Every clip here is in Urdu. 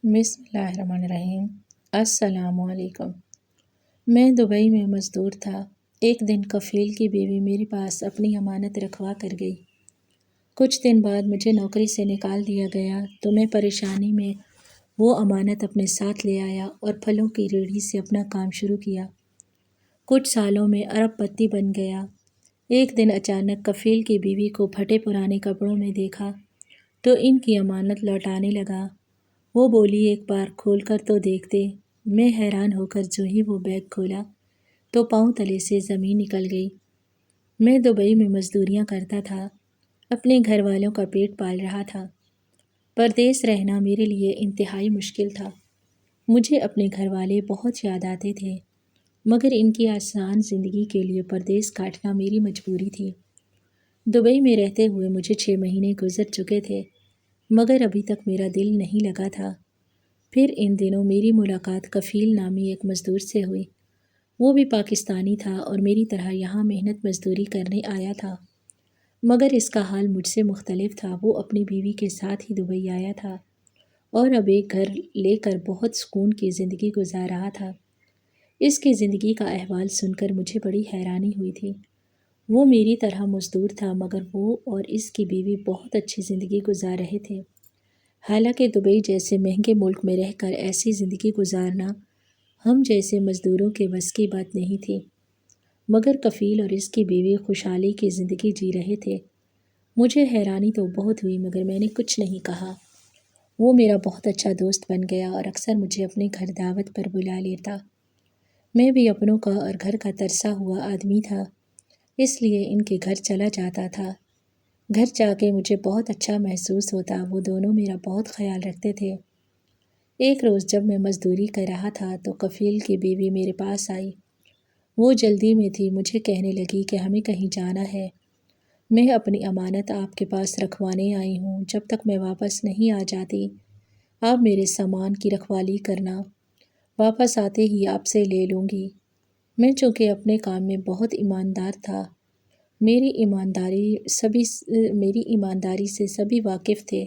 بسم اللہ الرحمن الرحیم۔ السلام علیکم۔ میں دبئی میں مزدور تھا۔ ایک دن کفیل کی بیوی میرے پاس اپنی امانت رکھوا کر گئی۔ کچھ دن بعد مجھے نوکری سے نکال دیا گیا تو میں پریشانی میں وہ امانت اپنے ساتھ لے آیا اور پھلوں کی ریڑھی سے اپنا کام شروع کیا۔ کچھ سالوں میں ارب پتی بن گیا۔ ایک دن اچانک کفیل کی بیوی کو پھٹے پرانے کپڑوں میں دیکھا تو ان کی امانت لوٹانے لگا۔ وہ بولی، ایک بار کھول کر تو دیکھتے۔ میں حیران ہو کر جو ہی وہ بیگ کھولا تو پاؤں تلے سے زمین نکل گئی۔ میں دبئی میں مزدوریاں کرتا تھا، اپنے گھر والوں کا پیٹ پال رہا تھا۔ پردیس رہنا میرے لیے انتہائی مشکل تھا۔ مجھے اپنے گھر والے بہت یاد آتے تھے، مگر ان کی آسان زندگی کے لیے پردیس کاٹنا میری مجبوری تھی۔ دبئی میں رہتے ہوئے مجھے 6 مہینے گزر چکے تھے، مگر ابھی تک میرا دل نہیں لگا تھا۔ پھر ان دنوں میری ملاقات کفیل نامی ایک مزدور سے ہوئی۔ وہ بھی پاکستانی تھا اور میری طرح یہاں محنت مزدوری کرنے آیا تھا، مگر اس کا حال مجھ سے مختلف تھا۔ وہ اپنی بیوی کے ساتھ ہی دبئی آیا تھا اور اب ایک گھر لے کر بہت سکون کی زندگی گزار رہا تھا۔ اس کی زندگی کا احوال سن کر مجھے بڑی حیرانی ہوئی تھی۔ وہ میری طرح مزدور تھا، مگر وہ اور اس کی بیوی بہت اچھی زندگی گزار رہے تھے۔ حالانکہ دبئی جیسے مہنگے ملک میں رہ کر ایسی زندگی گزارنا ہم جیسے مزدوروں کے بس کی بات نہیں تھی، مگر کفیل اور اس کی بیوی خوشحالی کی زندگی جی رہے تھے۔ مجھے حیرانی تو بہت ہوئی، مگر میں نے کچھ نہیں کہا۔ وہ میرا بہت اچھا دوست بن گیا اور اکثر مجھے اپنے گھر دعوت پر بلا لیتا۔ میں بھی اپنوں کا اور گھر کا ترسا ہوا آدمی تھا، اس لیے ان کے گھر چلا جاتا تھا۔ گھر جا کے مجھے بہت اچھا محسوس ہوتا۔ وہ دونوں میرا بہت خیال رکھتے تھے۔ ایک روز جب میں مزدوری کر رہا تھا تو کفیل کی بیوی میرے پاس آئی۔ وہ جلدی میں تھی، مجھے کہنے لگی کہ ہمیں کہیں جانا ہے۔ میں اپنی امانت آپ کے پاس رکھوانے آئی ہوں، جب تک میں واپس نہیں آ جاتی آپ میرے سامان کی رکھوالی کرنا، واپس آتے ہی آپ سے لے لوں گی۔ میں چونکہ اپنے کام میں بہت ایماندار تھا، میری ایمانداری سے سبھی واقف تھے،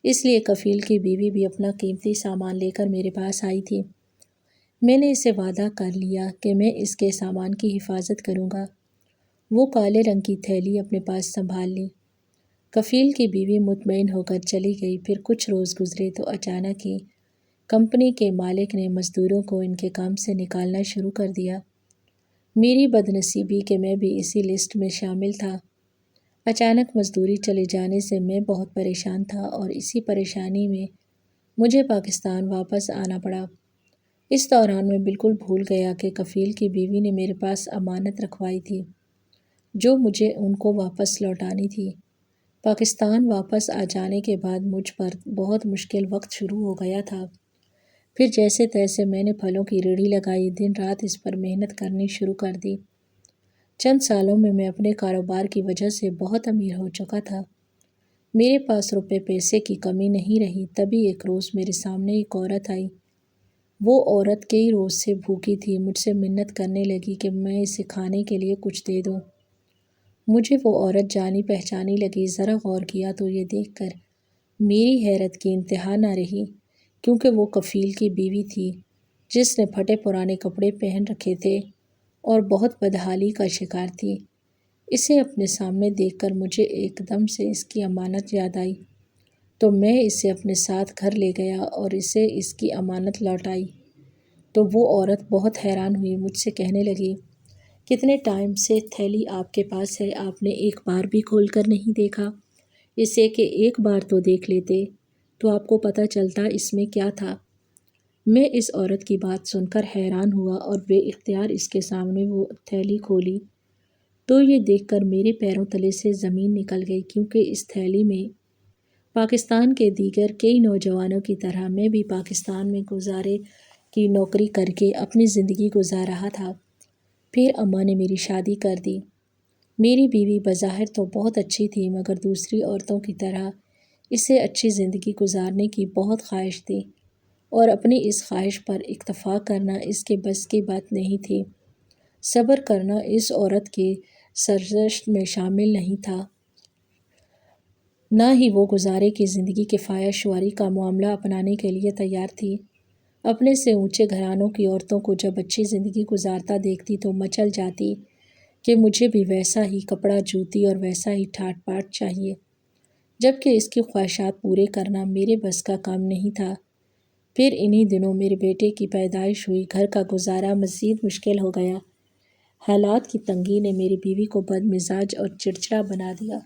اس لیے کفیل کی بیوی بھی اپنا قیمتی سامان لے کر میرے پاس آئی تھی۔ میں نے اسے وعدہ کر لیا کہ میں اس کے سامان کی حفاظت کروں گا۔ وہ کالے رنگ کی تھیلی اپنے پاس سنبھال لی۔ کفیل کی بیوی مطمئن ہو کر چلی گئی۔ پھر کچھ روز گزرے تو اچانک ہی کمپنی کے مالک نے مزدوروں کو ان کے کام سے نکالنا شروع کر دیا۔ میری بدنصیبی کہ میں بھی اسی لسٹ میں شامل تھا۔ اچانک مزدوری چلے جانے سے میں بہت پریشان تھا اور اسی پریشانی میں مجھے پاکستان واپس آنا پڑا۔ اس دوران میں بالکل بھول گیا کہ کفیل کی بیوی نے میرے پاس امانت رکھوائی تھی جو مجھے ان کو واپس لوٹانی تھی۔ پاکستان واپس آ جانے کے بعد مجھ پر بہت مشکل وقت شروع ہو گیا تھا۔ پھر جیسے تیسے میں نے پھلوں کی ریڑھی لگائی، دن رات اس پر محنت کرنی شروع کر دی۔ چند سالوں میں اپنے کاروبار کی وجہ سے بہت امیر ہو چکا تھا۔ میرے پاس روپے پیسے کی کمی نہیں رہی۔ تبھی ایک روز میرے سامنے ایک عورت آئی۔ وہ عورت کئی روز سے بھوکی تھی، مجھ سے منت کرنے لگی کہ میں اسے کھانے کے لیے کچھ دے دوں۔ مجھے وہ عورت جانی پہچانی لگی۔ ذرا غور کیا تو یہ دیکھ کر میری حیرت کی انتہا نہ رہی، کیونکہ وہ کفیل کی بیوی تھی جس نے پھٹے پرانے کپڑے پہن رکھے تھے اور بہت بدحالی کا شکار تھی۔ اسے اپنے سامنے دیکھ کر مجھے ایک دم سے اس کی امانت یاد آئی، تو میں اسے اپنے ساتھ گھر لے گیا اور اسے اس کی امانت لوٹائی۔ تو وہ عورت بہت حیران ہوئی، مجھ سے کہنے لگی، کتنے ٹائم سے تھیلی آپ کے پاس ہے، آپ نے ایک بار بھی کھول کر نہیں دیکھا اسے کہ ایک بار تو دیکھ لیتے تو آپ کو پتہ چلتا اس میں کیا تھا۔ میں اس عورت کی بات سن کر حیران ہوا اور بے اختیار اس کے سامنے وہ تھیلی کھولی تو یہ دیکھ کر میرے پیروں تلے سے زمین نکل گئی، کیونکہ اس تھیلی میں پاکستان کے دیگر کئی نوجوانوں کی طرح میں بھی پاکستان میں گزارے کی نوکری کر کے اپنی زندگی گزار رہا تھا۔ پھر اماں نے میری شادی کر دی۔ میری بیوی بظاہر تو بہت اچھی تھی، مگر دوسری عورتوں کی طرح اسے اچھی زندگی گزارنے کی بہت خواہش تھی اور اپنی اس خواہش پر اکتفا کرنا اس کے بس کی بات نہیں تھی۔ صبر کرنا اس عورت کی سرگزشت میں شامل نہیں تھا۔ نہ ہی وہ گزارے کی زندگی کے فحاشواری کا معاملہ اپنانے کے لیے تیار تھی۔ اپنے سے اونچے گھرانوں کی عورتوں کو جب اچھی زندگی گزارتا دیکھتی تو مچل جاتی کہ مجھے بھی ویسا ہی کپڑا جوتی اور ویسا ہی ٹھاٹ پاٹ چاہیے، جبکہ اس کی خواہشات پورے کرنا میرے بس کا کام نہیں تھا۔ پھر انہی دنوں میرے بیٹے کی پیدائش ہوئی، گھر کا گزارا مزید مشکل ہو گیا۔ حالات کی تنگی نے میری بیوی کو بد مزاج اور چڑچڑا بنا دیا۔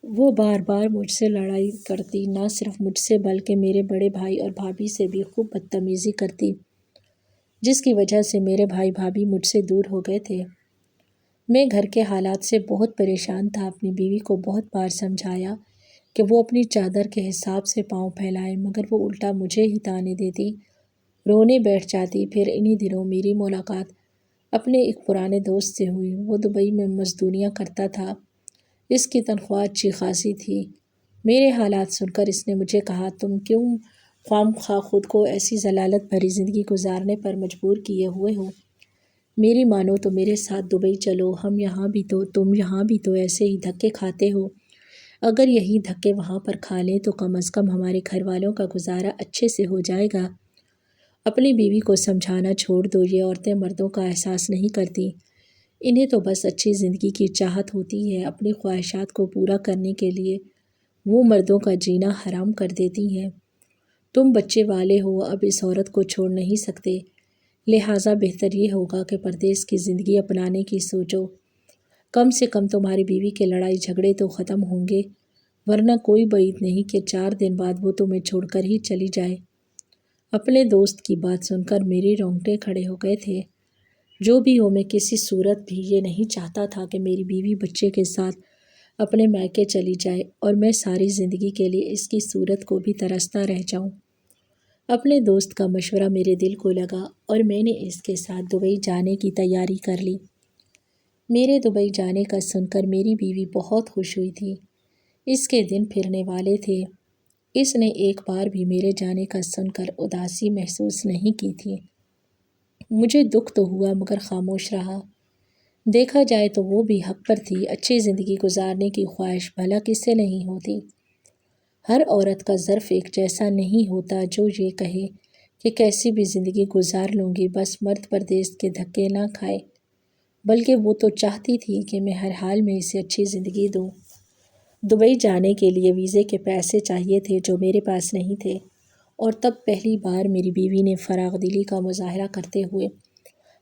وہ بار بار مجھ سے لڑائی کرتی، نہ صرف مجھ سے بلکہ میرے بڑے بھائی اور بھابھی سے بھی خوب بدتمیزی کرتی، جس کی وجہ سے میرے بھائی بھابھی مجھ سے دور ہو گئے تھے۔ میں گھر کے حالات سے بہت پریشان تھا، اپنی بیوی کو بہت بار سمجھایا کہ وہ اپنی چادر کے حساب سے پاؤں پھیلائے، مگر وہ الٹا مجھے ہی تانے دیتی، رونے بیٹھ جاتی۔ پھر انہی دنوں میری ملاقات اپنے ایک پرانے دوست سے ہوئی۔ وہ دبئی میں مزدوریاں کرتا تھا، اس کی تنخواہ اچھی خاصی تھی۔ میرے حالات سن کر اس نے مجھے کہا، تم کیوں خواہ مخواہ خود کو ایسی ضلالت بھری زندگی گزارنے پر مجبور کیے ہوئے ہو؟ میری مانو تو میرے ساتھ دبئی چلو، تم یہاں بھی تو ایسے ہی دھکے کھاتے ہو، اگر یہی دھکے وہاں پر کھا لیں تو کم از کم ہمارے گھر والوں کا گزارا اچھے سے ہو جائے گا۔ اپنی بیوی کو سمجھانا چھوڑ دو، یہ عورتیں مردوں کا احساس نہیں کرتی، انہیں تو بس اچھی زندگی کی چاہت ہوتی ہے، اپنی خواہشات کو پورا کرنے کے لیے وہ مردوں کا جینا حرام کر دیتی ہیں۔ تم بچے والے ہو، اب اس عورت کو چھوڑ نہیں سکتے، لہٰذا بہتر یہ ہوگا کہ پردیس کی زندگی اپنانے کی سوچو، کم سے کم تمہاری بیوی کے لڑائی جھگڑے تو ختم ہوں گے، ورنہ کوئی بعید نہیں کہ 4 دن بعد وہ تمہیں چھوڑ کر ہی چلی جائے۔ اپنے دوست کی بات سن کر میرے رونگٹے کھڑے ہو گئے تھے۔ جو بھی ہو، میں کسی صورت بھی یہ نہیں چاہتا تھا کہ میری بیوی بچے کے ساتھ اپنے میکے چلی جائے اور میں ساری زندگی کے لیے اس کی صورت کو بھی ترستا رہ جاؤں۔ اپنے دوست کا مشورہ میرے دل کو لگا اور میں نے اس کے ساتھ دبئی جانے کی تیاری کر لی۔ میرے دبئی جانے کا سن کر میری بیوی بہت خوش ہوئی تھی، اس کے دن پھرنے والے تھے۔ اس نے ایک بار بھی میرے جانے کا سن کر اداسی محسوس نہیں کی تھی۔ مجھے دکھ تو ہوا مگر خاموش رہا۔ دیکھا جائے تو وہ بھی حق پر تھی، اچھی زندگی گزارنے کی خواہش بھلا کس سے نہیں ہوتی۔ ہر عورت کا ظرف ایک جیسا نہیں ہوتا جو یہ کہے کہ کیسی بھی زندگی گزار لوں گی، بس مرد پردیس کے دھکے نہ کھائے، بلکہ وہ تو چاہتی تھی کہ میں ہر حال میں اسے اچھی زندگی دوں۔ دبئی جانے کے لیے ویزے کے پیسے چاہیے تھے جو میرے پاس نہیں تھے، اور تب پہلی بار میری بیوی نے فراغ دلی کا مظاہرہ کرتے ہوئے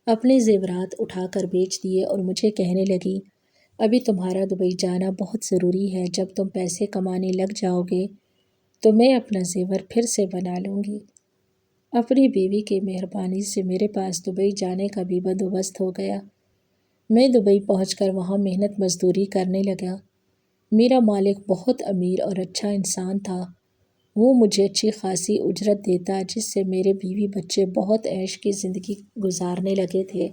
اپنے زیورات اٹھا کر بیچ دیے اور مجھے کہنے لگی، ابھی تمہارا دبئی جانا بہت ضروری ہے، جب تم پیسے کمانے لگ جاؤ گے تو میں اپنا زیور پھر سے بنا لوں گی۔ اپنی بیوی کی مہربانی سے میرے پاس دبئی جانے کا بھی بندوبست ہو گیا۔ میں دبئی پہنچ کر وہاں محنت مزدوری کرنے لگا۔ میرا مالک بہت امیر اور اچھا انسان تھا، وہ مجھے اچھی خاصی اجرت دیتا، جس سے میرے بیوی بچے بہت عیش کی زندگی گزارنے لگے تھے۔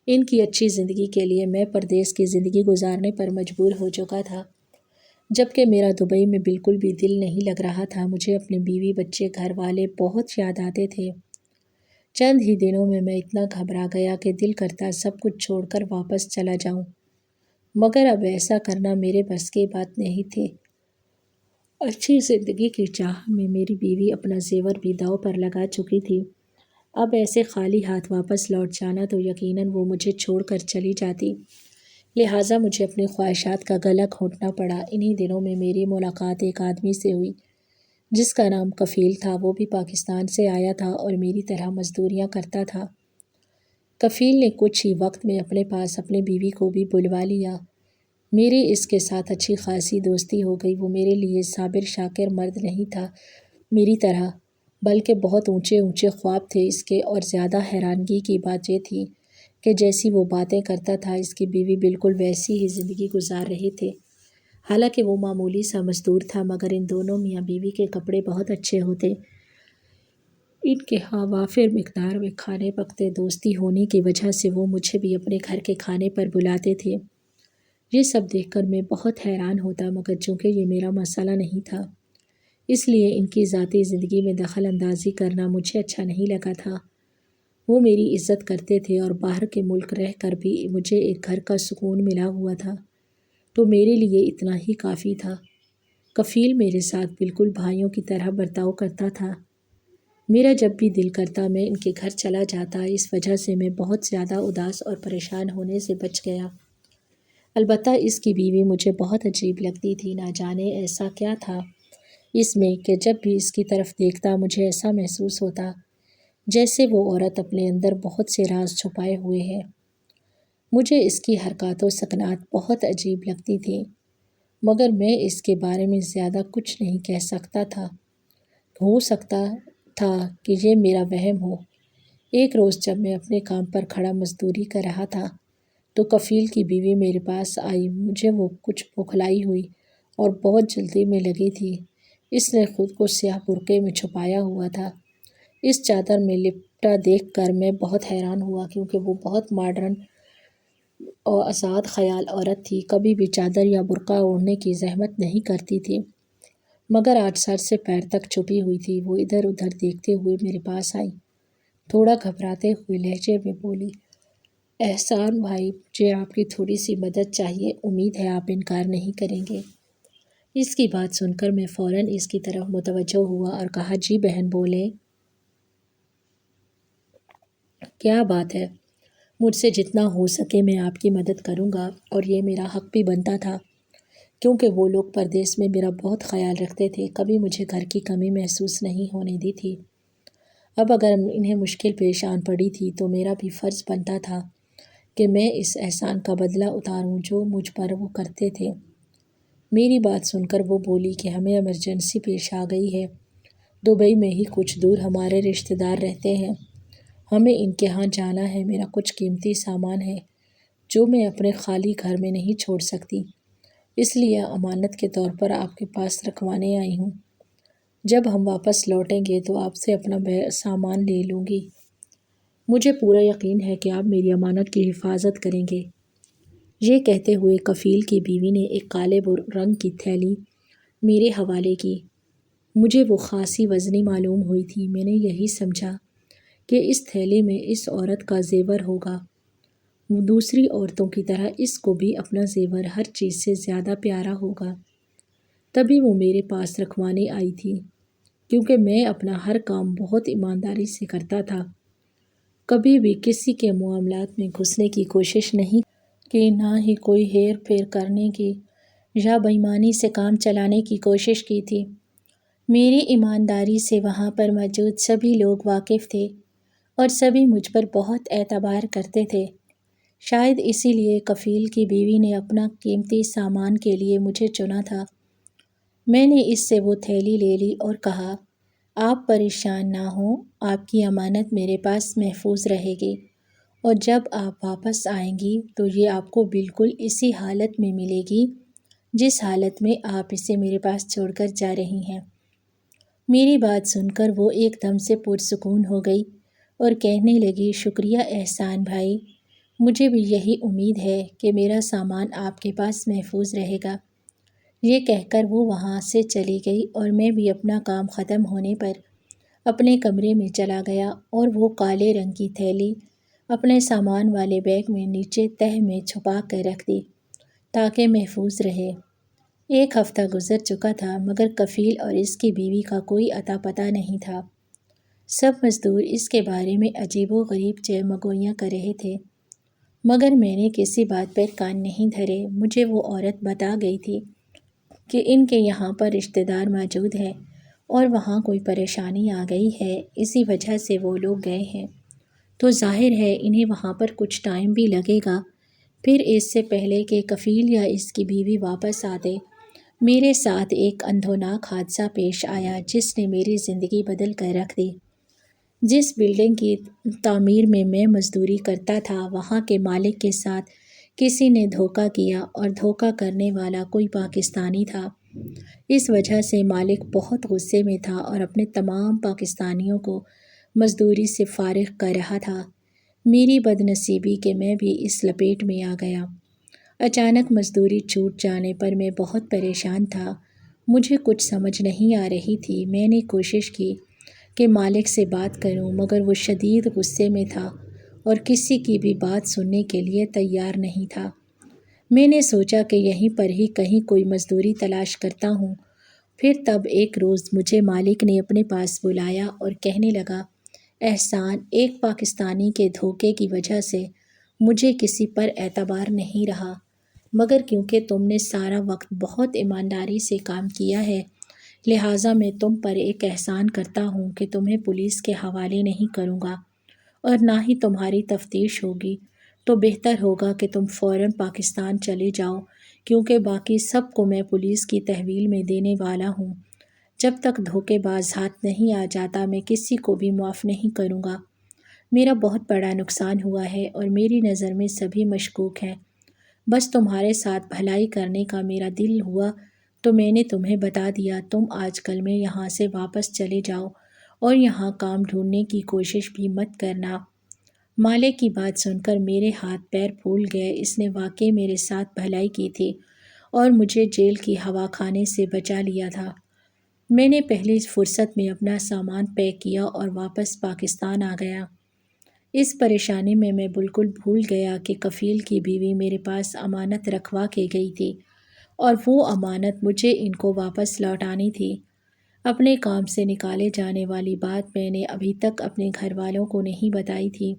ان کی اچھی زندگی کے لیے میں پردیس کی زندگی گزارنے پر مجبور ہو چکا تھا، جبکہ میرا دبئی میں بالکل بھی دل نہیں لگ رہا تھا۔ مجھے اپنے بیوی بچے گھر والے بہت یاد آتے تھے۔ چند ہی دنوں میں اتنا گھبرا گیا کہ دل کرتا سب کچھ چھوڑ کر واپس چلا جاؤں، مگر اب ایسا کرنا میرے بس کی بات نہیں تھی۔ اچھی زندگی کی چاہ میں میری بیوی اپنا زیور بھی داؤ پر لگا چکی تھی، اب ایسے خالی ہاتھ واپس لوٹ جانا تو یقیناً وہ مجھے چھوڑ کر چلی جاتی، لہٰذا مجھے اپنی خواہشات کا گلا گھونٹنا پڑا۔ انہی دنوں میں میری ملاقات ایک آدمی سے ہوئی جس کا نام کفیل تھا، وہ بھی پاکستان سے آیا تھا اور میری طرح مزدوریاں کرتا تھا۔ کفیل نے کچھ ہی وقت میں اپنے پاس اپنی بیوی کو بھی بلوا لیا۔ میری اس کے ساتھ اچھی خاصی دوستی ہو گئی۔ وہ میرے لیے صابر شاکر مرد نہیں تھا میری طرح، بلکہ بہت اونچے اونچے خواب تھے اس کے، اور زیادہ حیرانگی کی بات یہ تھی کہ جیسی وہ باتیں کرتا تھا اس کی بیوی بالکل ویسی ہی زندگی گزار رہے تھے۔ حالانکہ وہ معمولی سا مزدور تھا، مگر ان دونوں میاں بیوی کے کپڑے بہت اچھے ہوتے، ان کے ہاں وافر مقدار میں کھانے پکتے، دوستی ہونے کی وجہ سے وہ مجھے بھی اپنے گھر کے کھانے پر بلاتے تھے۔ یہ سب دیکھ کر میں بہت حیران ہوتا، مگر چونکہ یہ میرا مسئلہ نہیں تھا، اس لیے ان کی ذاتی زندگی میں دخل اندازی کرنا مجھے اچھا نہیں لگا تھا۔ وہ میری عزت کرتے تھے اور باہر کے ملک رہ کر بھی مجھے ایک گھر کا سکون ملا ہوا تھا، تو میرے لیے اتنا ہی کافی تھا۔ کفیل میرے ساتھ بالکل بھائیوں کی طرح برتاؤ کرتا تھا۔ میرا جب بھی دل کرتا میں ان کے گھر چلا جاتا، اس وجہ سے میں بہت زیادہ اداس اور پریشان ہونے سے بچ گیا۔ البتہ اس کی بیوی مجھے بہت عجیب لگتی تھی، نہ جانے ایسا کیا تھا اس میں کہ جب بھی اس کی طرف دیکھتا مجھے ایسا محسوس ہوتا جیسے وہ عورت اپنے اندر بہت سے راز چھپائے ہوئے ہے۔ مجھے اس کی حرکات و سکنات بہت عجیب لگتی تھی، مگر میں اس کے بارے میں زیادہ کچھ نہیں کہہ سکتا تھا۔ ہو سکتا تھا کہ یہ میرا وہم ہو۔ ایک روز جب میں اپنے کام پر کھڑا مزدوری کر رہا تھا تو کفیل کی بیوی میرے پاس آئی۔ مجھے وہ کچھ بوکھلائی ہوئی اور بہت جلدی میں لگی تھی۔ اس نے خود کو سیاہ برقعے میں چھپایا ہوا تھا۔ اس چادر میں لپٹا دیکھ کر میں بہت حیران ہوا، کیونکہ وہ بہت ماڈرن اور آزاد خیال عورت تھی، کبھی بھی چادر یا برقع اوڑھنے کی زحمت نہیں کرتی تھی، مگر آج سر سے پیر تک چھپی ہوئی تھی۔ وہ ادھر ادھر دیکھتے ہوئے میرے پاس آئی، تھوڑا گھبراتے ہوئے لہجے میں بولی، احسان بھائی، مجھے آپ کی تھوڑی سی مدد چاہیے، امید ہے آپ انکار نہیں کریں گے۔ اس کی بات سن کر میں فوراً اس کی طرف متوجہ ہوا اور کہا، جی بہن بولیں، کیا بات ہے؟ مجھ سے جتنا ہو سکے میں آپ کی مدد کروں گا، اور یہ میرا حق بھی بنتا تھا، کیونکہ وہ لوگ پردیس میں میرا بہت خیال رکھتے تھے، کبھی مجھے گھر کی کمی محسوس نہیں ہونے دی تھی۔ اب اگر انہیں مشکل پیش آن پڑی تھی تو میرا بھی فرض بنتا تھا کہ میں اس احسان کا بدلہ اتاروں جو مجھ پر وہ کرتے تھے۔ میری بات سن کر وہ بولی کہ ہمیں ایمرجنسی پیش آ گئی ہے، دبئی میں ہی کچھ دور ہمارے رشتہ دار رہتے ہیں، ہمیں ان کے ہاں جانا ہے، میرا کچھ قیمتی سامان ہے جو میں اپنے خالی گھر میں نہیں چھوڑ سکتی، اس لیے امانت کے طور پر آپ کے پاس رکھوانے آئی ہوں۔ جب ہم واپس لوٹیں گے تو آپ سے اپنا سامان لے لوں گی۔ مجھے پورا یقین ہے کہ آپ میری امانت کی حفاظت کریں گے۔ یہ کہتے ہوئے کفیل کی بیوی نے ایک کالے رنگ کی تھیلی میرے حوالے کی۔ مجھے وہ خاصی وزنی معلوم ہوئی تھی۔ میں نے یہی سمجھا کہ اس تھیلی میں اس عورت کا زیور ہوگا، دوسری عورتوں کی طرح اس کو بھی اپنا زیور ہر چیز سے زیادہ پیارا ہوگا، تبھی وہ میرے پاس رکھوانے آئی تھی، کیونکہ میں اپنا ہر کام بہت ایمانداری سے کرتا تھا، کبھی بھی کسی کے معاملات میں گھسنے کی کوشش نہیں کی، نہ ہی کوئی ہیر پھیر کرنے کی یا بے ایمانی سے کام چلانے کی کوشش کی تھی۔ میری ایمانداری سے وہاں پر موجود سبھی لوگ واقف تھے اور سبھی مجھ پر بہت اعتبار کرتے تھے۔ شاید اسی لیے کفیل کی بیوی نے اپنا قیمتی سامان کے لیے مجھے چنا تھا۔ میں نے اس سے وہ تھیلی لے لی اور کہا، آپ پریشان نہ ہوں، آپ کی امانت میرے پاس محفوظ رہے گی، اور جب آپ واپس آئیں گی تو یہ آپ کو بالکل اسی حالت میں ملے گی جس حالت میں آپ اسے میرے پاس چھوڑ کر جا رہی ہیں۔ میری بات سن کر وہ ایک دم سے پرسکون ہو گئی اور کہنے لگی، شکریہ احسان بھائی، مجھے بھی یہی امید ہے کہ میرا سامان آپ کے پاس محفوظ رہے گا۔ یہ کہہ کر وہ وہاں سے چلی گئی اور میں بھی اپنا کام ختم ہونے پر اپنے کمرے میں چلا گیا اور وہ کالے رنگ کی تھیلی اپنے سامان والے بیگ میں نیچے تہہ میں چھپا کر رکھ دی تاکہ محفوظ رہے۔ ایک ہفتہ گزر چکا تھا، مگر کفیل اور اس کی بیوی کا کوئی اتا پتہ نہیں تھا۔ سب مزدور اس کے بارے میں عجیب و غریب چہمگوئیاں کر رہے تھے، مگر میں نے کسی بات پر کان نہیں دھرے۔ مجھے وہ عورت بتا گئی تھی کہ ان کے یہاں پر رشتہ دار موجود ہیں اور وہاں کوئی پریشانی آ گئی ہے، اسی وجہ سے وہ لوگ گئے ہیں، تو ظاہر ہے انہیں وہاں پر کچھ ٹائم بھی لگے گا۔ پھر اس سے پہلے کہ کفیل یا اس کی بیوی واپس آتے، میرے ساتھ ایک اندھوناک حادثہ پیش آیا جس نے میری زندگی بدل کر رکھ دی۔ جس بلڈنگ کی تعمیر میں مزدوری کرتا تھا، وہاں کے مالک کے ساتھ کسی نے دھوکہ کیا، اور دھوکہ کرنے والا کوئی پاکستانی تھا۔ اس وجہ سے مالک بہت غصے میں تھا اور اپنے تمام پاکستانیوں کو مزدوری سے فارغ کر رہا تھا۔ میری بد نصیبی کہ میں بھی اس لپیٹ میں آ گیا۔ اچانک مزدوری چھوٹ جانے پر میں بہت پریشان تھا، مجھے کچھ سمجھ نہیں آ رہی تھی۔ میں نے کوشش کی کہ مالک سے بات کروں، مگر وہ شدید غصے میں تھا اور کسی کی بھی بات سننے کے لیے تیار نہیں تھا۔ میں نے سوچا کہ یہیں پر ہی کہیں کوئی مزدوری تلاش کرتا ہوں پھر تب ایک روز مجھے مالک نے اپنے پاس بلایا اور کہنے لگا، احسان، ایک پاکستانی کے دھوکے کی وجہ سے مجھے کسی پر اعتبار نہیں رہا، مگر کیونکہ تم نے سارا وقت بہت ایمانداری سے کام کیا ہے، لہٰذا میں تم پر ایک احسان کرتا ہوں کہ تمہیں پولیس کے حوالے نہیں کروں گا اور نہ ہی تمہاری تفتیش ہوگی۔ تو بہتر ہوگا کہ تم فوراً پاکستان چلے جاؤ، کیونکہ باقی سب کو میں پولیس کی تحویل میں دینے والا ہوں۔ جب تک دھوکے باز ہاتھ نہیں آ جاتا میں کسی کو بھی معاف نہیں کروں گا۔ میرا بہت بڑا نقصان ہوا ہے اور میری نظر میں سبھی مشکوک ہیں۔ بس تمہارے ساتھ بھلائی کرنے کا میرا دل ہوا تو میں نے تمہیں بتا دیا۔ تم آج کل میں یہاں سے واپس چلے جاؤ اور یہاں کام ڈھونڈنے کی کوشش بھی مت کرنا۔ مالک کی بات سن کر میرے ہاتھ پیر پھول گئے۔ اس نے واقعی میرے ساتھ بھلائی کی تھی اور مجھے جیل کی ہوا کھانے سے بچا لیا تھا۔ میں نے پہلی فرصت میں اپنا سامان پیک کیا اور واپس پاکستان آ گیا۔ اس پریشانی میں میں بالکل بھول گیا کہ کفیل کی بیوی میرے پاس امانت رکھوا کے گئی تھی اور وہ امانت مجھے ان کو واپس لوٹانی تھی۔ اپنے کام سے نکالے جانے والی بات میں نے ابھی تک اپنے گھر والوں کو نہیں بتائی تھی۔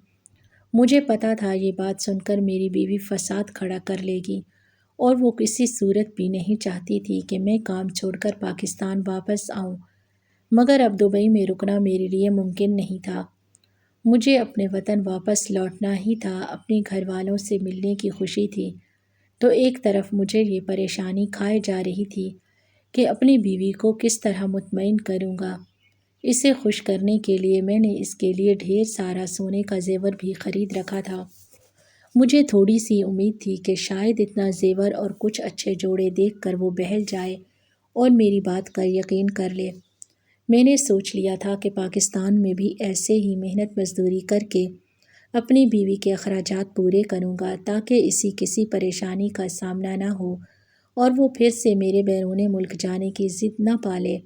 مجھے پتا تھا یہ بات سن کر میری بیوی فساد کھڑا کر لے گی اور وہ کسی صورت بھی نہیں چاہتی تھی کہ میں کام چھوڑ کر پاکستان واپس آؤں، مگر اب دبئی میں رکنا میرے لیے ممکن نہیں تھا۔ مجھے اپنے وطن واپس لوٹنا ہی تھا، اپنے گھر والوں سے ملنے کی خوشی تھی، تو ایک طرف مجھے یہ پریشانی کھائے جا رہی تھی کہ اپنی بیوی کو کس طرح مطمئن کروں گا۔ اسے خوش کرنے کے لیے میں نے اس کے لیے ڈھیر سارا سونے کا زیور بھی خرید رکھا تھا۔ مجھے تھوڑی سی امید تھی کہ شاید اتنا زیور اور کچھ اچھے جوڑے دیکھ کر وہ بہل جائے اور میری بات کا یقین کر لے۔ میں نے سوچ لیا تھا کہ پاکستان میں بھی ایسے ہی محنت مزدوری کر کے اپنی بیوی کے اخراجات پورے کروں گا تاکہ اسی کسی پریشانی کا سامنا نہ ہو اور وہ پھر سے میرے بیرون ملک جانے کی ضد نہ پالے۔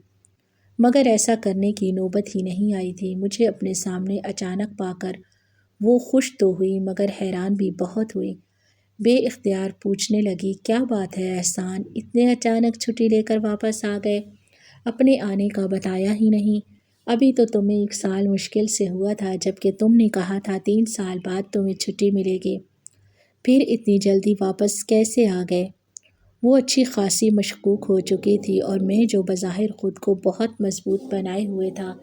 مگر ایسا کرنے کی نوبت ہی نہیں آئی تھی۔ مجھے اپنے سامنے اچانک پا کر وہ خوش تو ہوئی مگر حیران بھی بہت ہوئی۔ بے اختیار پوچھنے لگی، کیا بات ہے احسان، اتنے اچانک چھٹی لے کر واپس آ گئے؟ اپنے آنے کا بتایا ہی نہیں۔ ابھی تو تمہیں 1 سال مشکل سے ہوا تھا، جبکہ تم نے کہا تھا 3 سال بعد تمہیں چھٹی ملے گی، پھر اتنی جلدی واپس کیسے آ گئے؟ وہ اچھی خاصی مشکوک ہو چکی تھی اور میں جو بظاہر خود کو بہت مضبوط بنائے ہوئے تھا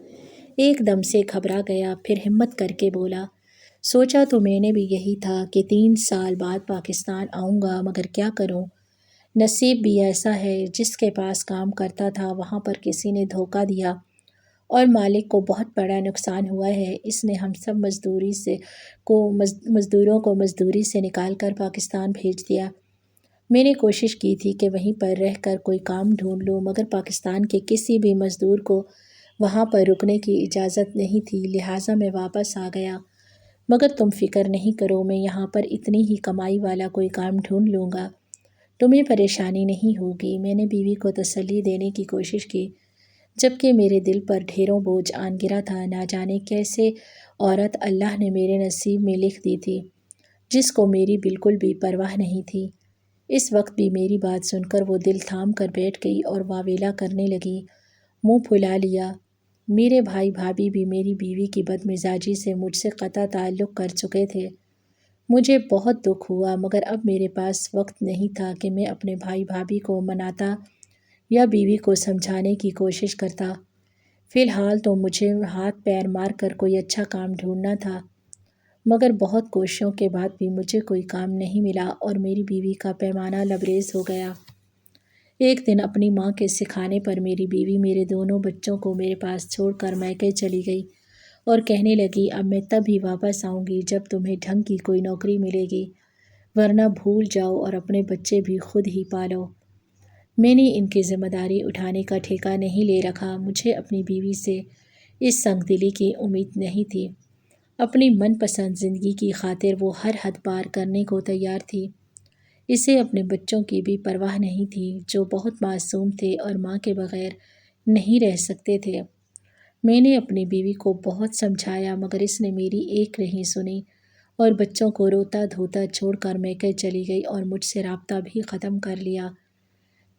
ایک دم سے گھبرا گیا۔ پھر ہمت کر کے بولا، سوچا تو میں نے بھی یہی تھا کہ 3 سال بعد پاکستان آؤں گا، مگر کیا کروں، نصیب بھی ایسا ہے۔ جس کے پاس کام کرتا تھا وہاں پر کسی نے دھوکہ دیا اور مالک کو بہت بڑا نقصان ہوا ہے۔ اس نے ہم سب مزدوروں کو مزدوری سے نکال کر پاکستان بھیج دیا۔ میں نے کوشش کی تھی کہ وہیں پر رہ کر کوئی کام ڈھونڈ لوں، مگر پاکستان کے کسی بھی مزدور کو وہاں پر رکنے کی اجازت نہیں تھی، لہٰذا میں واپس آ گیا۔ مگر تم فکر نہیں کرو، میں یہاں پر اتنی ہی کمائی والا کوئی کام ڈھونڈ لوں گا، تمہیں پریشانی نہیں ہوگی۔ میں نے بیوی کو تسلی دینے کی کوشش کی، جبکہ میرے دل پر ڈھیروں بوجھ آن گرا تھا۔ نہ جانے کیسے عورت اللہ نے میرے نصیب میں لکھ دی تھی، جس کو میری بالکل بھی پرواہ نہیں تھی۔ اس وقت بھی میری بات سن کر وہ دل تھام کر بیٹھ گئی اور واویلا کرنے لگی، منہ پھلا لیا۔ میرے بھائی بھابھی بھی میری بیوی کی بد مزاجی سے مجھ سے قطع تعلق کر چکے تھے۔ مجھے بہت دکھ ہوا، مگر اب میرے پاس وقت نہیں تھا کہ میں اپنے بھائی بھابھی کو مناتا یا بیوی کو سمجھانے کی کوشش کرتا۔ فی الحال تو مجھے ہاتھ پیر مار کر کوئی اچھا کام ڈھونڈنا تھا، مگر بہت کوششوں کے بعد بھی مجھے کوئی کام نہیں ملا اور میری بیوی کا پیمانہ لبریز ہو گیا۔ ایک دن اپنی ماں کے سکھانے پر میری بیوی میرے دونوں بچوں کو میرے پاس چھوڑ کر میکے چلی گئی اور کہنے لگی، اب میں تب ہی واپس آؤں گی جب تمہیں ڈھنگ کی کوئی نوکری ملے گی، ورنہ بھول جاؤ اور اپنے بچے بھی خود ہی پالو۔ میں نے ان کی ذمہ داری اٹھانے کا ٹھیکہ نہیں لے رکھا۔ مجھے اپنی بیوی سے اس سنگ دلی کی امید نہیں تھی۔ اپنی من پسند زندگی کی خاطر وہ ہر حد پار کرنے کو تیار تھی۔ اسے اپنے بچوں کی بھی پرواہ نہیں تھی، جو بہت معصوم تھے اور ماں کے بغیر نہیں رہ سکتے تھے۔ میں نے اپنی بیوی کو بہت سمجھایا، مگر اس نے میری ایک نہیں سنی اور بچوں کو روتا دھوتا چھوڑ کر میکے چلی گئی اور مجھ سے رابطہ بھی ختم کر لیا۔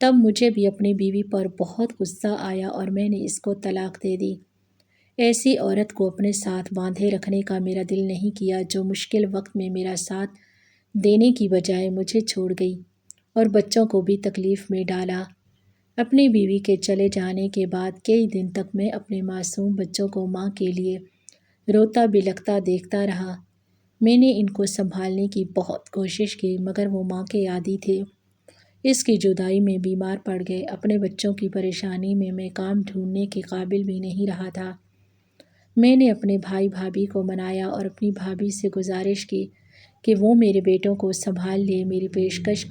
تب مجھے بھی اپنی بیوی پر بہت غصہ آیا اور میں نے اس کو طلاق دے دی۔ ایسی عورت کو اپنے ساتھ باندھے رکھنے کا میرا دل نہیں کیا، جو مشکل وقت میں میرا ساتھ دینے کی بجائے مجھے چھوڑ گئی اور بچوں کو بھی تکلیف میں ڈالا۔ اپنی بیوی کے چلے جانے کے بعد کئی دن تک میں اپنے معصوم بچوں کو ماں کے لیے روتا بلکتا دیکھتا رہا۔ میں نے ان کو سنبھالنے کی بہت کوشش کی، مگر وہ ماں کے عادی تھے۔ اس کی جدائی میں بیمار پڑ گئے۔ اپنے بچوں کی پریشانی میں کام ڈھونڈنے کے قابل بھی نہیں رہا تھا۔ میں نے اپنے بھائی بھابھی کو منایا اور اپنی بھابھی سے گزارش کی کہ وہ میرے بیٹوں کو سنبھال لے۔ میری پیشکش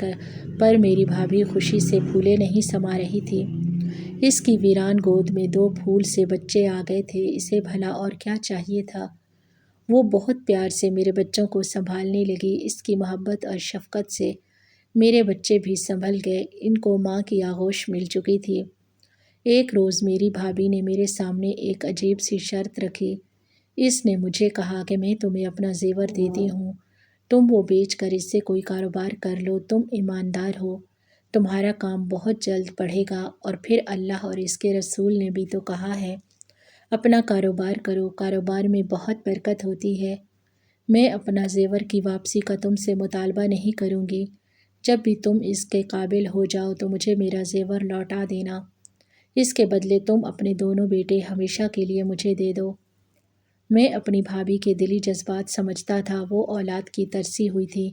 پر میری بھابھی خوشی سے پھولے نہیں سما رہی تھی۔ اس کی ویران گود میں 2 پھول سے بچے آ گئے تھے، اسے بھلا اور کیا چاہیے تھا؟ وہ بہت پیار سے میرے بچوں کو سنبھالنے لگی۔ اس کی محبت اور شفقت سے میرے بچے بھی سنبھل گئے۔ ان کو ماں کی آغوش مل چکی تھی۔ ایک روز میری بھابھی نے میرے سامنے ایک عجیب سی شرط رکھی۔ اس نے مجھے کہا کہ میں تمہیں اپنا زیور دیتی ہوں، تم وہ بیچ کر اس سے کوئی کاروبار کر لو۔ تم ایماندار ہو، تمہارا کام بہت جلد بڑھے گا، اور پھر اللہ اور اس کے رسول نے بھی تو کہا ہے اپنا کاروبار کرو، کاروبار میں بہت برکت ہوتی ہے۔ میں اپنا زیور کی واپسی کا تم سے مطالبہ نہیں کروں گی۔ جب بھی تم اس کے قابل ہو جاؤ تو مجھے میرا زیور لوٹا دینا۔ اس کے بدلے تم اپنے دونوں بیٹے ہمیشہ کے لیے مجھے دے دو۔ میں اپنی بھابھی کے دلی جذبات سمجھتا تھا۔ وہ اولاد کی ترسی ہوئی تھی،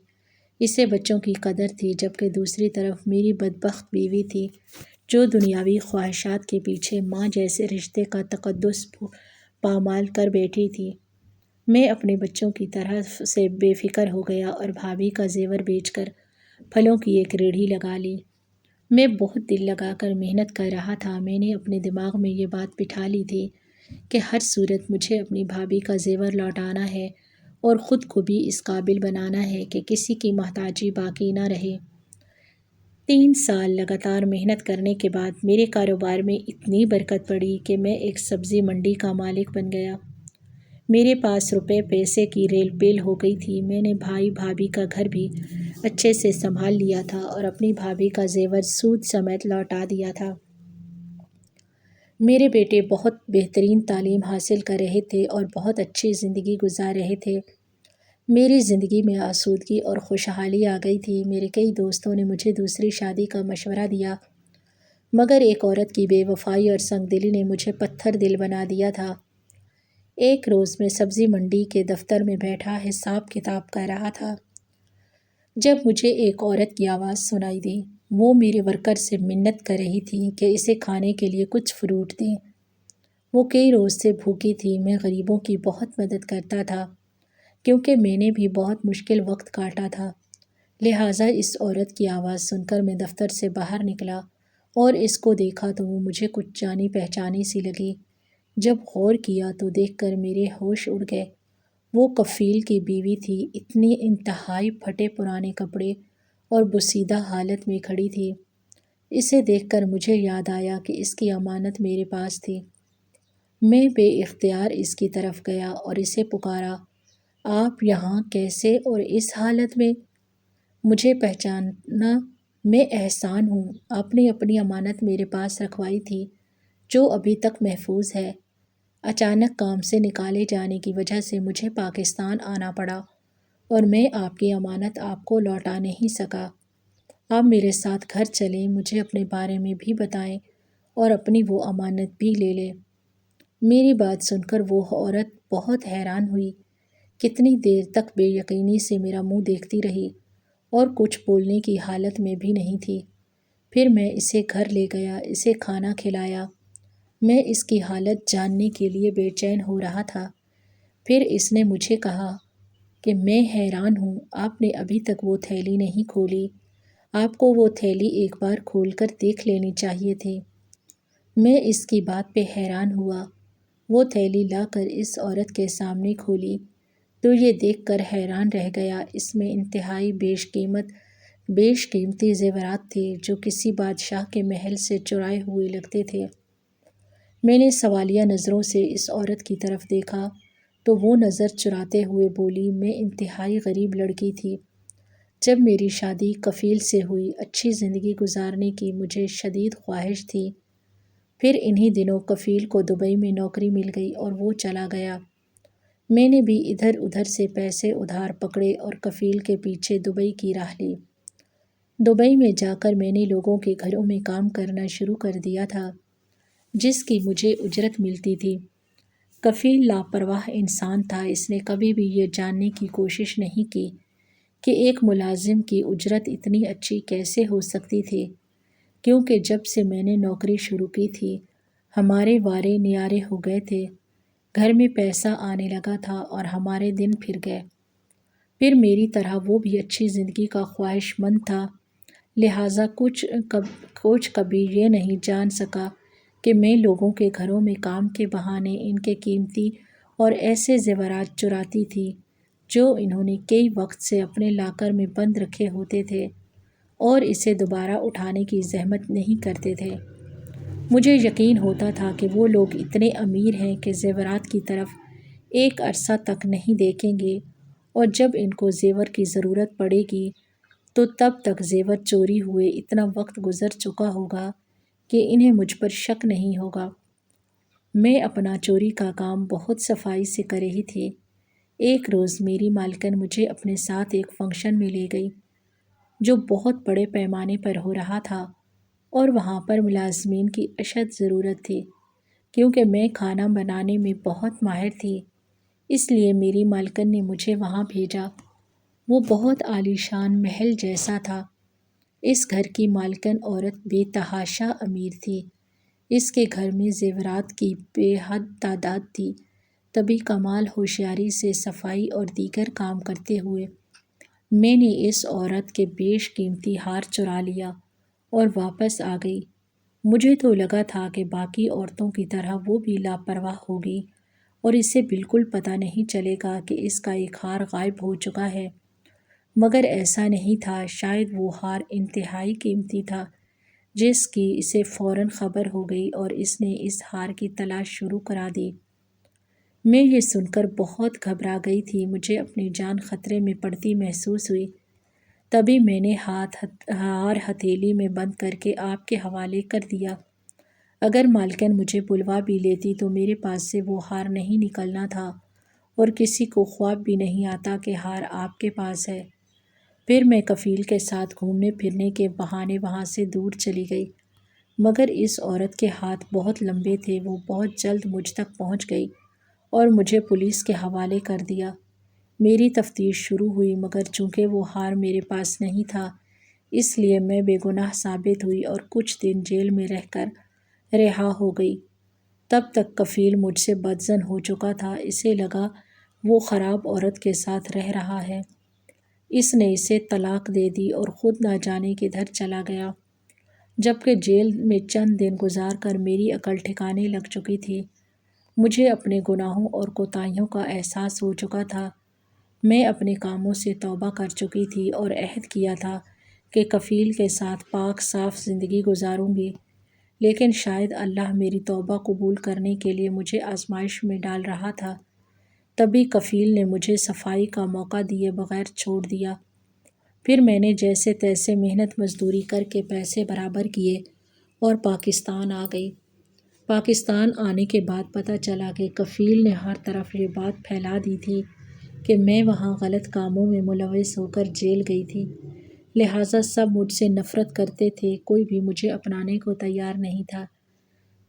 اسے بچوں کی قدر تھی، جبکہ دوسری طرف میری بدبخت بیوی تھی جو دنیاوی خواہشات کے پیچھے ماں جیسے رشتے کا تقدس پامال کر بیٹھی تھی۔ میں اپنے بچوں کی طرح سے بے فکر ہو گیا اور بھابھی کا زیور بیچ کر پھلوں کی ایک ریڑھی لگا لی۔ میں بہت دل لگا کر محنت کر رہا تھا۔ میں نے اپنے دماغ میں یہ بات بٹھا لی تھی کہ ہر صورت مجھے اپنی بھابھی کا زیور لوٹانا ہے اور خود کو بھی اس قابل بنانا ہے کہ کسی کی محتاجی باقی نہ رہے۔ 3 سال لگاتار محنت کرنے کے بعد میرے کاروبار میں اتنی برکت پڑی کہ میں ایک سبزی منڈی کا مالک بن گیا۔ میرے پاس روپے پیسے کی ریل پیل ہو گئی تھی۔ میں نے بھائی بھابھی کا گھر بھی اچھے سے سنبھال لیا تھا اور اپنی بھابھی کا زیور سود سمیت لوٹا دیا تھا۔ میرے بیٹے بہت بہترین تعلیم حاصل کر رہے تھے اور بہت اچھی زندگی گزار رہے تھے۔ میری زندگی میں آسودگی اور خوشحالی آ گئی تھی۔ میرے کئی دوستوں نے مجھے دوسری شادی کا مشورہ دیا، مگر ایک عورت کی بے وفائی اور سنگ دلی نے مجھے پتھر دل بنا دیا تھا۔ ایک روز میں سبزی منڈی کے دفتر میں بیٹھا حساب کتاب کر رہا تھا، جب مجھے ایک عورت کی آواز سنائی دی۔ وہ میرے ورکر سے منت کر رہی تھی کہ اسے کھانے کے لیے کچھ فروٹ دیں۔ وہ کئی روز سے بھوکی تھی۔ میں غریبوں کی بہت مدد کرتا تھا کیونکہ میں نے بھی بہت مشکل وقت کاٹا تھا، لہٰذا اس عورت کی آواز سن کر میں دفتر سے باہر نکلا اور اس کو دیکھا تو وہ مجھے کچھ جانی پہچانی سی لگی۔ جب غور کیا تو دیکھ کر میرے ہوش اڑ گئے۔ وہ کفیل کی بیوی تھی، اتنی انتہائی پھٹے پرانے کپڑے اور بوسیدہ حالت میں کھڑی تھی۔ اسے دیکھ کر مجھے یاد آیا کہ اس کی امانت میرے پاس تھی۔ میں بے اختیار اس کی طرف گیا اور اسے پکارا، آپ یہاں کیسے اور اس حالت میں؟ مجھے پہچانا؟ میں احسان ہوں، آپ نے اپنی امانت میرے پاس رکھوائی تھی جو ابھی تک محفوظ ہے۔ اچانک کام سے نکالے جانے کی وجہ سے مجھے پاکستان آنا پڑا اور میں آپ کی امانت آپ کو لوٹا نہیں سکا۔ آپ میرے ساتھ گھر چلیں، مجھے اپنے بارے میں بھی بتائیں اور اپنی وہ امانت بھی لے لیں۔ میری بات سن کر وہ عورت بہت حیران ہوئی، کتنی دیر تک بے یقینی سے میرا منہ دیکھتی رہی اور کچھ بولنے کی حالت میں بھی نہیں تھی۔ پھر میں اسے گھر لے گیا، اسے کھانا کھلایا۔ میں اس کی حالت جاننے کے لیے بے چین ہو رہا تھا۔ پھر اس نے مجھے کہا کہ میں حیران ہوں، آپ نے ابھی تک وہ تھیلی نہیں کھولی، آپ کو وہ تھیلی ایک بار کھول کر دیکھ لینی چاہیے تھی۔ میں اس کی بات پہ حیران ہوا۔ وہ تھیلی لا کر اس عورت کے سامنے کھولی تو یہ دیکھ کر حیران رہ گیا۔ اس میں انتہائی بیش قیمتی زیورات تھے جو کسی بادشاہ کے محل سے چرائے ہوئے لگتے تھے۔ میں نے سوالیہ نظروں سے اس عورت کی طرف دیکھا تو وہ نظر چراتے ہوئے بولی، میں انتہائی غریب لڑکی تھی، جب میری شادی کفیل سے ہوئی، اچھی زندگی گزارنے کی مجھے شدید خواہش تھی۔ پھر انہی دنوں کفیل کو دبئی میں نوکری مل گئی اور وہ چلا گیا۔ میں نے بھی ادھر ادھر سے پیسے ادھار پکڑے اور کفیل کے پیچھے دبئی کی راہ لی۔ دبئی میں جا کر میں نے لوگوں کے گھروں میں کام کرنا شروع کر دیا تھا، جس کی مجھے اجرت ملتی تھی۔ کفیل لاپرواہ انسان تھا، اس نے کبھی بھی یہ جاننے کی کوشش نہیں کی کہ ایک ملازم کی اجرت اتنی اچھی کیسے ہو سکتی تھی، کیونکہ جب سے میں نے نوکری شروع کی تھی ہمارے وارے نیارے ہو گئے تھے، گھر میں پیسہ آنے لگا تھا اور ہمارے دن پھر گئے۔ پھر میری طرح وہ بھی اچھی زندگی کا خواہش مند تھا، لہٰذا کچھ کبھی یہ نہیں جان سکا کہ میں لوگوں کے گھروں میں کام کے بہانے ان کے قیمتی اور ایسے زیورات چراتی تھی جو انہوں نے کئی وقت سے اپنے لاکر میں بند رکھے ہوتے تھے اور اسے دوبارہ اٹھانے کی زحمت نہیں کرتے تھے۔ مجھے یقین ہوتا تھا کہ وہ لوگ اتنے امیر ہیں کہ زیورات کی طرف ایک عرصہ تک نہیں دیکھیں گے، اور جب ان کو زیور کی ضرورت پڑے گی تو تب تک زیور چوری ہوئے اتنا وقت گزر چکا ہوگا کہ انہیں مجھ پر شک نہیں ہوگا۔ میں اپنا چوری کا کام بہت صفائی سے کر رہی تھی۔ ایک روز میری مالکن مجھے اپنے ساتھ ایک فنکشن میں لے گئی جو بہت بڑے پیمانے پر ہو رہا تھا، اور وہاں پر ملازمین کی اشد ضرورت تھی، کیونکہ میں کھانا بنانے میں بہت ماہر تھی۔ اس لیے میری مالکن نے مجھے وہاں بھیجا۔ وہ بہت عالی شان محل جیسا تھا۔ اس گھر کی مالکن عورت بے تحاشا امیر تھی۔ اس کے گھر میں زیورات کی بے حد تعداد تھی۔ طبی کمال ہوشیاری سے صفائی اور دیگر کام کرتے ہوئے میں نے اس عورت کے بیش قیمتی ہار چرا لیا اور واپس آ گئی۔ مجھے تو لگا تھا کہ باقی عورتوں کی طرح وہ بھی لاپرواہ ہوگی اور اسے بالکل پتہ نہیں چلے گا کہ اس کا ایک ہار غائب ہو چکا ہے، مگر ایسا نہیں تھا۔ شاید وہ ہار انتہائی قیمتی تھا، جس کی اسے فوراً خبر ہو گئی اور اس نے اس ہار کی تلاش شروع کرا دی۔ میں یہ سن کر بہت گھبرا گئی تھی، مجھے اپنی جان خطرے میں پڑتی محسوس ہوئی۔ تبھی میں نے ہار ہتھیلی میں بند کر کے آپ کے حوالے کر دیا۔ اگر مالکن مجھے بلوا بھی لیتی تو میرے پاس سے وہ ہار نہیں نکلنا تھا، اور کسی کو خواب بھی نہیں آتا کہ ہار آپ کے پاس ہے۔ پھر میں کفیل کے ساتھ گھومنے پھرنے کے بہانے وہاں سے دور چلی گئی، مگر اس عورت کے ہاتھ بہت لمبے تھے۔ وہ بہت جلد مجھ تک پہنچ گئی اور مجھے پولیس کے حوالے کر دیا۔ میری تفتیش شروع ہوئی، مگر چونکہ وہ ہار میرے پاس نہیں تھا، اس لیے میں بے گناہ ثابت ہوئی اور کچھ دن جیل میں رہ کر رہا ہو گئی۔ تب تک کفیل مجھ سے بدظن ہو چکا تھا، اسے لگا وہ خراب عورت کے ساتھ رہ رہا ہے۔ اس نے اسے طلاق دے دی اور خود نہ جانے کدھر چلا گیا۔ جبکہ جیل میں چند دن گزار کر میری عقل ٹھکانے لگ چکی تھی، مجھے اپنے گناہوں اور کوتاہیوں کا احساس ہو چکا تھا۔ میں اپنے کاموں سے توبہ کر چکی تھی اور عہد کیا تھا کہ کفیل کے ساتھ پاک صاف زندگی گزاروں گی، لیکن شاید اللہ میری توبہ قبول کرنے کے لیے مجھے آزمائش میں ڈال رہا تھا۔ تبھی کفیل نے مجھے صفائی کا موقع دیے بغیر چھوڑ دیا۔ پھر میں نے جیسے تیسے محنت مزدوری کر کے پیسے برابر کیے اور پاکستان آ گئی۔ پاکستان آنے کے بعد پتہ چلا کہ کفیل نے ہر طرف یہ بات پھیلا دی تھی کہ میں وہاں غلط کاموں میں ملوث ہو کر جیل گئی تھی، لہٰذا سب مجھ سے نفرت کرتے تھے، کوئی بھی مجھے اپنانے کو تیار نہیں تھا۔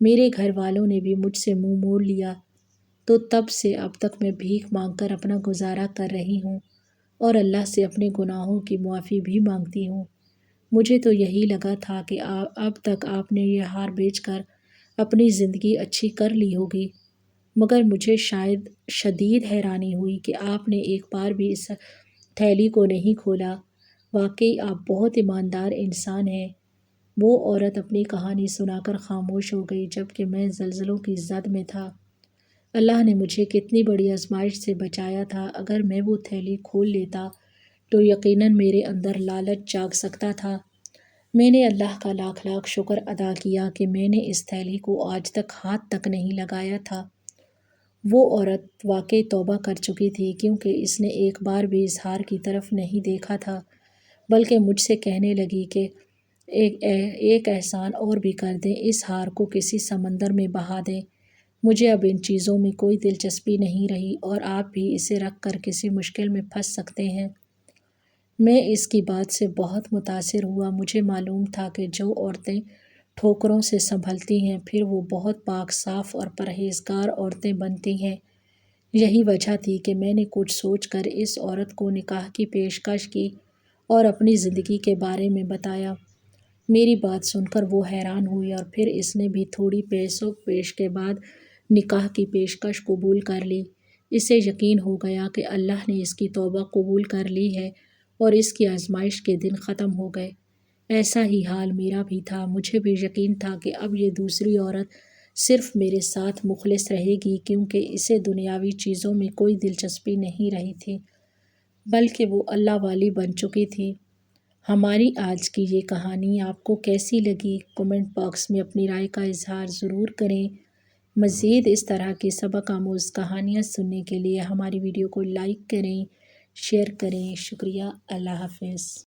میرے گھر والوں نے بھی مجھ سے منہ موڑ لیا، تو تب سے اب تک میں بھیک مانگ کر اپنا گزارا کر رہی ہوں اور اللہ سے اپنے گناہوں کی معافی بھی مانگتی ہوں۔ مجھے تو یہی لگا تھا کہ اب تک آپ نے یہ ہار بیچ کر اپنی زندگی اچھی کر لی ہوگی، مگر مجھے شاید شدید حیرانی ہوئی کہ آپ نے ایک بار بھی اس تھیلی کو نہیں کھولا۔ واقعی آپ بہت ایماندار انسان ہیں۔ وہ عورت اپنی کہانی سنا کر خاموش ہو گئی، جبکہ میں زلزلوں کی زد میں تھا۔ اللہ نے مجھے کتنی بڑی آزمائش سے بچایا تھا۔ اگر میں وہ تھیلی کھول لیتا تو یقیناً میرے اندر لالچ جاگ سکتا تھا۔ میں نے اللہ کا لاکھ لاکھ شکر ادا کیا کہ میں نے اس تھیلی کو آج تک ہاتھ تک نہیں لگایا تھا۔ وہ عورت واقعی توبہ کر چکی تھی، کیونکہ اس نے ایک بار بھی اس ہار کی طرف نہیں دیکھا تھا بلکہ مجھ سے کہنے لگی کہ ایک احسان اور بھی کر دیں، اس ہار کو کسی سمندر میں بہا دیں۔ مجھے اب ان چیزوں میں کوئی دلچسپی نہیں رہی اور آپ بھی اسے رکھ کر کسی مشکل میں پھنس سکتے ہیں۔ میں اس کی بات سے بہت متاثر ہوا۔ مجھے معلوم تھا کہ جو عورتیں ٹھوکروں سے سنبھلتی ہیں پھر وہ بہت پاک صاف اور پرہیزگار عورتیں بنتی ہیں۔ یہی وجہ تھی کہ میں نے کچھ سوچ کر اس عورت کو نکاح کی پیشکش کی اور اپنی زندگی کے بارے میں بتایا۔ میری بات سن کر وہ حیران ہوئی اور پھر اس نے بھی تھوڑی پیش و پیش کے بعد نکاح کی پیشکش قبول کر لی۔ اسے یقین ہو گیا کہ اللہ نے اس کی توبہ قبول کر لی ہے اور اس کی آزمائش کے دن ختم ہو گئے۔ ایسا ہی حال میرا بھی تھا۔ مجھے بھی یقین تھا کہ اب یہ دوسری عورت صرف میرے ساتھ مخلص رہے گی، کیونکہ اسے دنیاوی چیزوں میں کوئی دلچسپی نہیں رہی تھی، بلکہ وہ اللہ والی بن چکی تھی۔ ہماری آج کی یہ کہانی آپ کو کیسی لگی؟ کمنٹ باکس میں اپنی رائے کا اظہار ضرور کریں۔ مزید اس طرح کی سبق آموز کہانیاں سننے کے لیے ہماری ویڈیو کو لائک کریں، شیئر کریں۔ شکریہ۔ اللہ حافظ۔